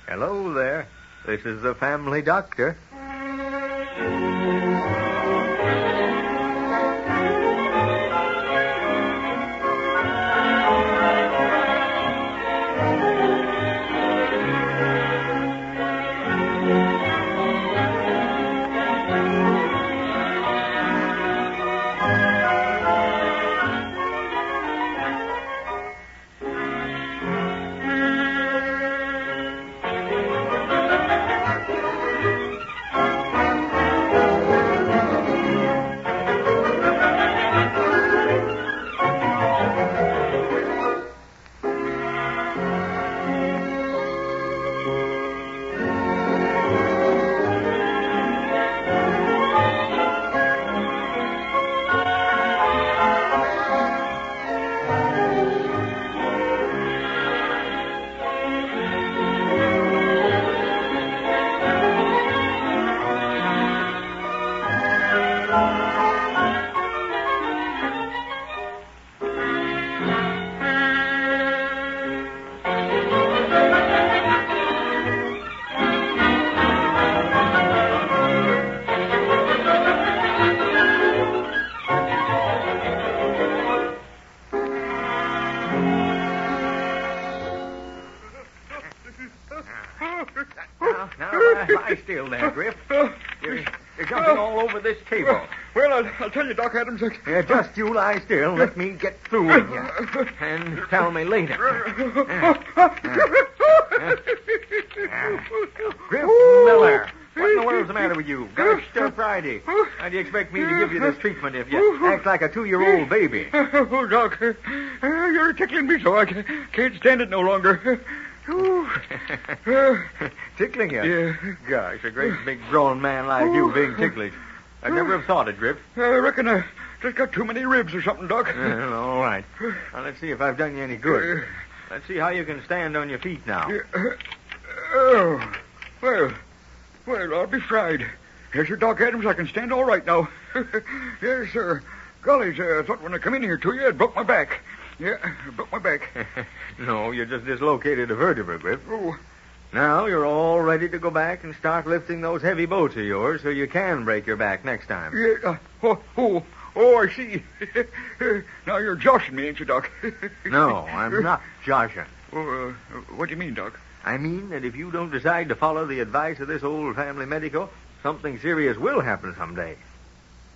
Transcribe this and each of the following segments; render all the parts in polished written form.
Hello there. This is the family doctor. Lie still there, Griff. You're jumping all over this table. Well, I'll tell you, Doc Adams. Just you lie still. Let me get through with you. And tell me later. Griff Miller. What in the world's the matter with you? Gosh, still Friday. How do you expect me to give you this treatment if you act like a 2-year-old baby? Oh, Doc, you're tickling me so I can't stand it no longer. Tickling you? Yeah. Gosh, a great big grown man like you being ticklish. I'd never have thought it, Griff. I reckon I just got too many ribs or something, Doc. Well, all right. Now, let's see if I've done you any good. Let's see how you can stand on your feet now. Well, I'll be fried. Yes, sir, Doc Adams, I can stand all right now. Yes, sir. Golly, I thought when I come in here to you, it broke my back. Yeah, I broke my back. No, you just dislocated a vertebra, Griff. Oh. Now you're all ready to go back and start lifting those heavy boats of yours so you can break your back next time. Yeah, I see. Now you're joshing me, ain't you, Doc? No, I'm not joshing. What do you mean, Doc? I mean that if you don't decide to follow the advice of this old family medico, something serious will happen someday.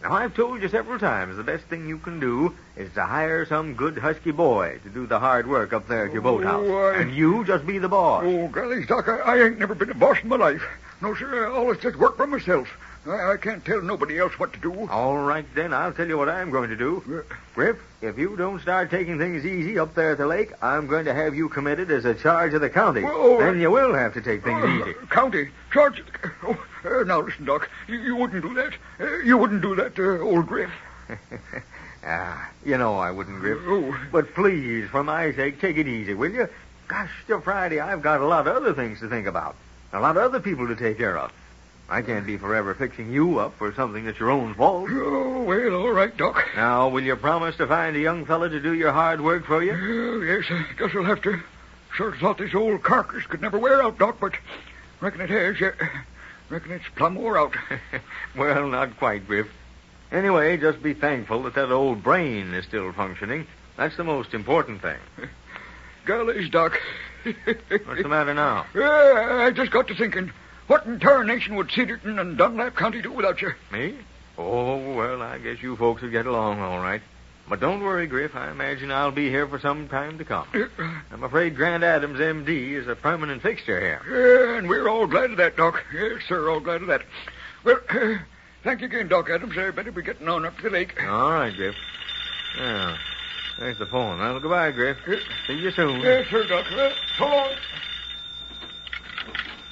Now, I've told you several times the best thing you can do is to hire some good husky boy to do the hard work up there at your boathouse. And you just be the boss. Oh, golly, Doc, I ain't never been a boss in my life. No, sir, I always just work for myself. I can't tell nobody else what to do. All right, then, I'll tell you what I'm going to do. Griff, if you don't start taking things easy up there at the lake, I'm going to have you committed as a charge of the county. Then you will have to take things easy. County? Charge? Now, listen, Doc, you wouldn't do that. You wouldn't do that, old Griff. You know I wouldn't, Griff. Oh. But please, for my sake, take it easy, will you? Gosh, till Friday, I've got a lot of other things to think about. A lot of other people to take care of. I can't be forever fixing you up for something that's your own fault. Oh, well, all right, Doc. Now, will you promise to find a young fella to do your hard work for you? Yes, I guess I'll have to. Sure thought this old carcass could never wear out, Doc, but reckon it has. Yeah. Reckon it's plumb wore out. Well, not quite, Griff. Anyway, just be thankful that old brain is still functioning. That's the most important thing. Gollies, Doc. What's the matter now? I just got to thinking. What in tarnation would Cedarton and Dunlap County do without you? Me? Oh, well, I guess you folks will get along all right. But don't worry, Griff. I imagine I'll be here for some time to come. I'm afraid Grant Adams, M.D., is a permanent fixture here. And we're all glad of that, Doc. Yes, sir, all glad of that. Well, thank you again, Doc Adams. I better be getting on up to the lake. All right, Griff. Yeah, there's the phone. Well, goodbye, Griff. See you soon. Yes, sir, Doc. So long.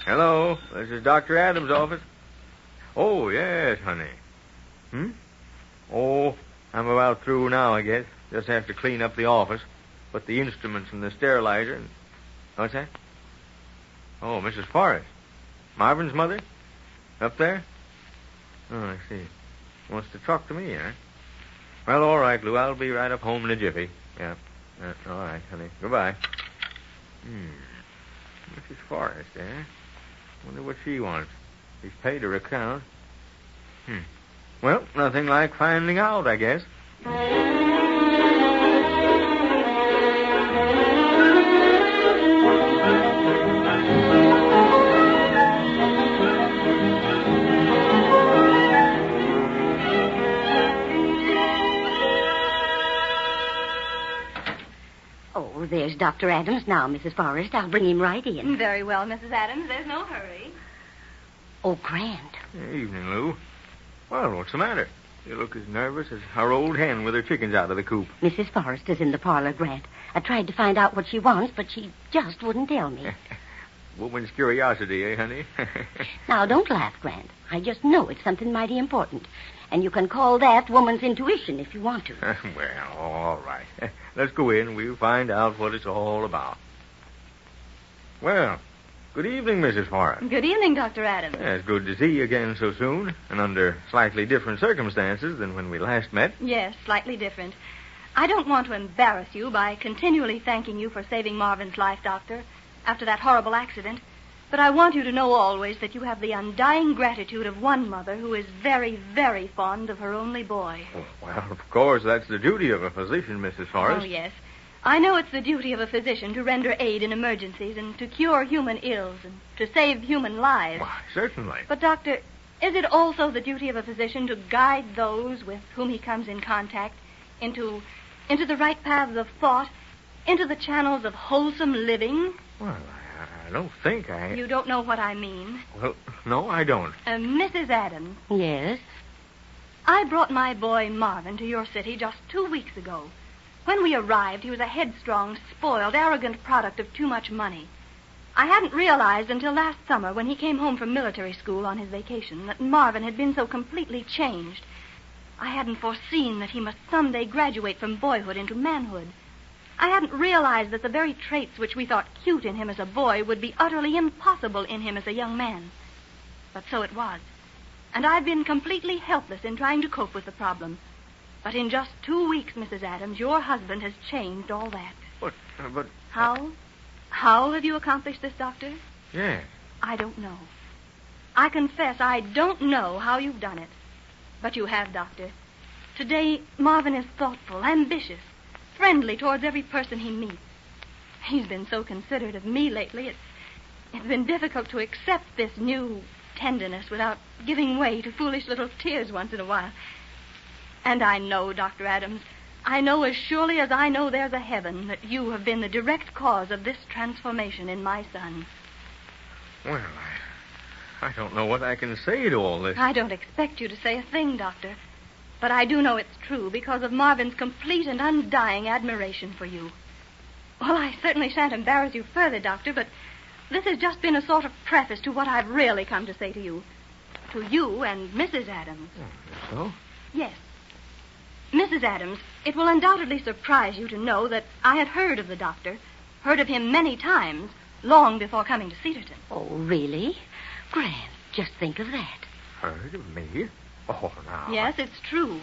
Hello, this is Dr. Adams' office. Oh, yes, honey. Oh, I'm about through now, I guess. Just have to clean up the office, put the instruments in the sterilizer. And... What's that? Oh, Mrs. Forrest. Marvin's mother? Up there? Oh, I see. Wants to talk to me, huh? Well, all right, Lou. I'll be right up home in a jiffy. Yeah. All right, honey. Goodbye. Mrs. Forrest, eh? Wonder what she wants. She's paid her account. Well, nothing like finding out, I guess. Oh, there's Dr. Adams now, Mrs. Forrest. I'll bring him right in. Very well, Mrs. Adams. There's no hurry. Oh, Grant. Evening, Lou. Well, what's the matter? You look as nervous as our old hen with her chickens out of the coop. Mrs. Forrest is in the parlor, Grant. I tried to find out what she wants, but she just wouldn't tell me. Woman's curiosity, eh, honey? Now, don't laugh, Grant. I just know it's something mighty important. And you can call that woman's intuition if you want to. Well, all right. Let's go in and we'll find out what it's all about. Well, good evening, Mrs. Forrest. Good evening, Dr. Adams. It's good to see you again so soon, and under slightly different circumstances than when we last met. Yes, slightly different. I don't want to embarrass you by continually thanking you for saving Marvin's life, Doctor, after that horrible accident. But I want you to know always that you have the undying gratitude of one mother who is very, very fond of her only boy. Well, of course, that's the duty of a physician, Mrs. Forrest. Oh, yes. I know it's the duty of a physician to render aid in emergencies and to cure human ills and to save human lives. Why, certainly. But, Doctor, is it also the duty of a physician to guide those with whom he comes in contact into the right paths of thought, into the channels of wholesome living? Well, I don't think I... You don't know what I mean. Well, no, I don't. Mrs. Adams. Yes? I brought my boy Marvin to your city just 2 weeks ago. When we arrived, he was a headstrong, spoiled, arrogant product of too much money. I hadn't realized until last summer when he came home from military school on his vacation that Marvin had been so completely changed. I hadn't foreseen that he must someday graduate from boyhood into manhood. I hadn't realized that the very traits which we thought cute in him as a boy would be utterly impossible in him as a young man. But so it was. And I've been completely helpless in trying to cope with the problem. But in just 2 weeks, Mrs. Adams, your husband has changed all that. But... How? How have you accomplished this, Doctor? Yes. I don't know. I confess I don't know how you've done it. But you have, Doctor. Today, Marvin is thoughtful, ambitious, friendly towards every person he meets. He's been so considerate of me lately, it's been difficult to accept this new tenderness without giving way to foolish little tears once in a while. And I know, Dr. Adams, I know as surely as I know there's a heaven that you have been the direct cause of this transformation in my son. Well, I don't know what I can say to all this. I don't expect you to say a thing, Doctor. But I do know it's true because of Marvin's complete and undying admiration for you. Well, I certainly shan't embarrass you further, Doctor, but this has just been a sort of preface to what I've really come to say to you. To you and Mrs. Adams. Oh, so? Yes. Mrs. Adams, it will undoubtedly surprise you to know that I had heard of the doctor, heard of him many times, long before coming to Cedarton. Oh, really? Grant, just think of that. Heard of me? Oh, now. Yes, it's true.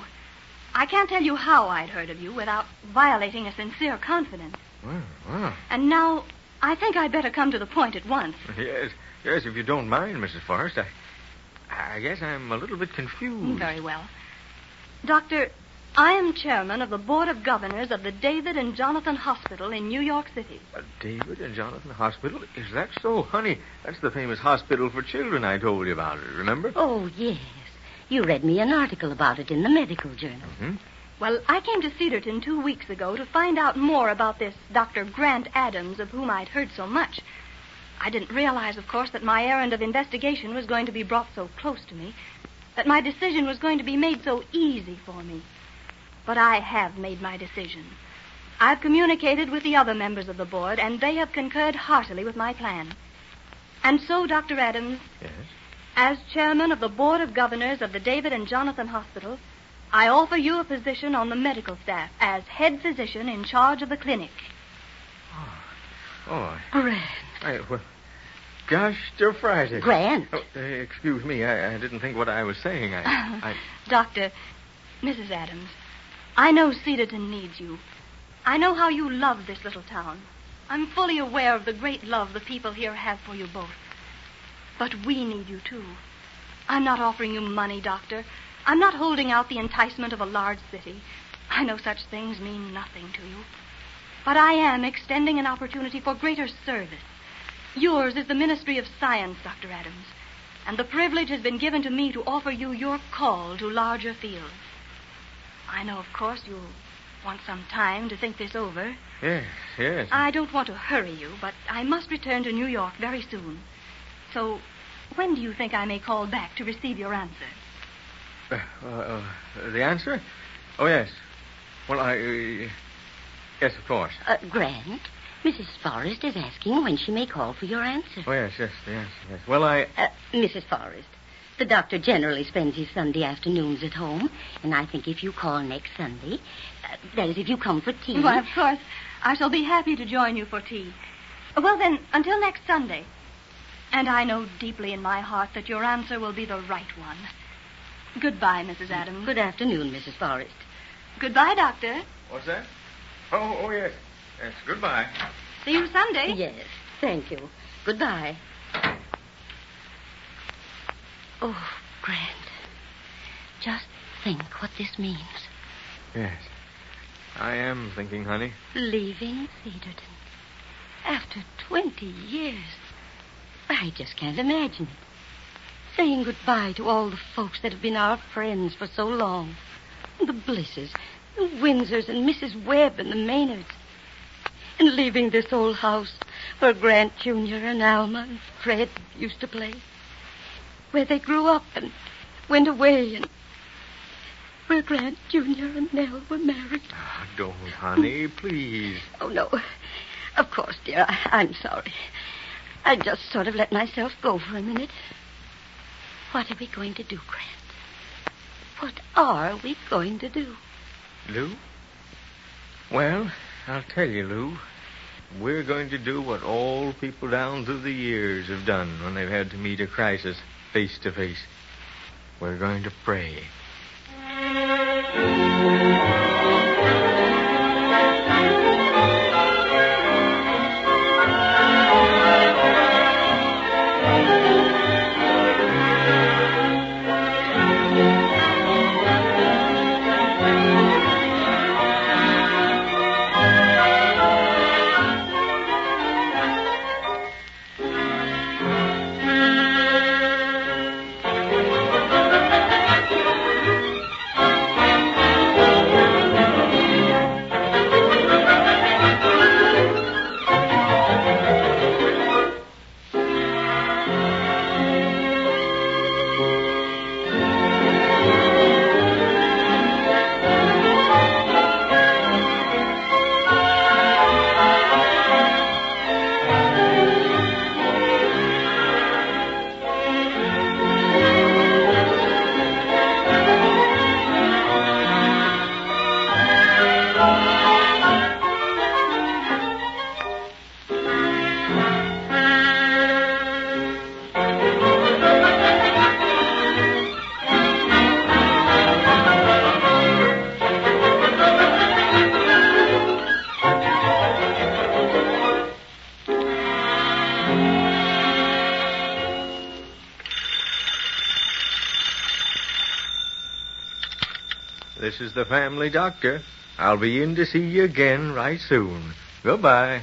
I can't tell you how I'd heard of you without violating a sincere confidence. Well. And now, I think I'd better come to the point at once. Yes, if you don't mind, Mrs. Forrest. I guess I'm a little bit confused. Very well. Doctor, I am chairman of the Board of Governors of the David and Jonathan Hospital in New York City. David and Jonathan Hospital? Is that so? Honey, that's the famous hospital for children I told you about, remember? Oh, yes. You read me an article about it in the medical journal. Mm-hmm. Well, I came to Cedarton 2 weeks ago to find out more about this Dr. Grant Adams of whom I'd heard so much. I didn't realize, of course, that my errand of investigation was going to be brought so close to me, that my decision was going to be made so easy for me. But I have made my decision. I've communicated with the other members of the board, and they have concurred heartily with my plan. And so, Dr. Adams... Yes? As chairman of the Board of Governors of the David and Jonathan Hospital, I offer you a position on the medical staff as head physician in charge of the clinic. Oh. Grant. Well, gosh, you're frightened. Grant. Oh, excuse me, I didn't think what I was saying. Doctor, Mrs. Adams, I know Cedarton needs you. I know how you love this little town. I'm fully aware of the great love the people here have for you both. But we need you, too. I'm not offering you money, Doctor. I'm not holding out the enticement of a large city. I know such things mean nothing to you. But I am extending an opportunity for greater service. Yours is the Ministry of Science, Dr. Adams, and the privilege has been given to me to offer you your call to larger fields. I know, of course, you'll want some time to think this over. Yes. I don't want to hurry you, but I must return to New York very soon. So, when do you think I may call back to receive your answer? The answer? Oh, yes. Well, yes, of course. Grant, Mrs. Forrest is asking when she may call for your answer. Oh, yes. Well, Mrs. Forrest, the doctor generally spends his Sunday afternoons at home, and I think if you call next Sunday, that is, if you come for tea... Why, of course, I shall be happy to join you for tea. Well, then, until next Sunday. And I know deeply in my heart that your answer will be the right one. Goodbye, Mrs. Adams. Good afternoon, Mrs. Forrest. Goodbye, Doctor. What's that? Oh, yes. Yes, goodbye. See you Sunday. Yes, thank you. Goodbye. Oh, Grant, just think what this means. Yes. I am thinking, honey. Leaving Cedarton. After 20 years. I just can't imagine it. Saying goodbye to all the folks that have been our friends for so long. The Blisses, the Windsors, and Mrs. Webb and the Maynards. And leaving this old house where Grant Jr. and Alma and Fred used to play. Where they grew up and went away, and where Grant Jr. and Nell were married. Oh, don't, honey, please. Oh, no. Of course, dear, I'm sorry. I just sort of let myself go for a minute. What are we going to do, Grant? What are we going to do? Lou? Well, I'll tell you, Lou. We're going to do what all people down through the years have done when they've had to meet a crisis face to face. We're going to pray. This is the family doctor. I'll be in to see you again right soon. Goodbye.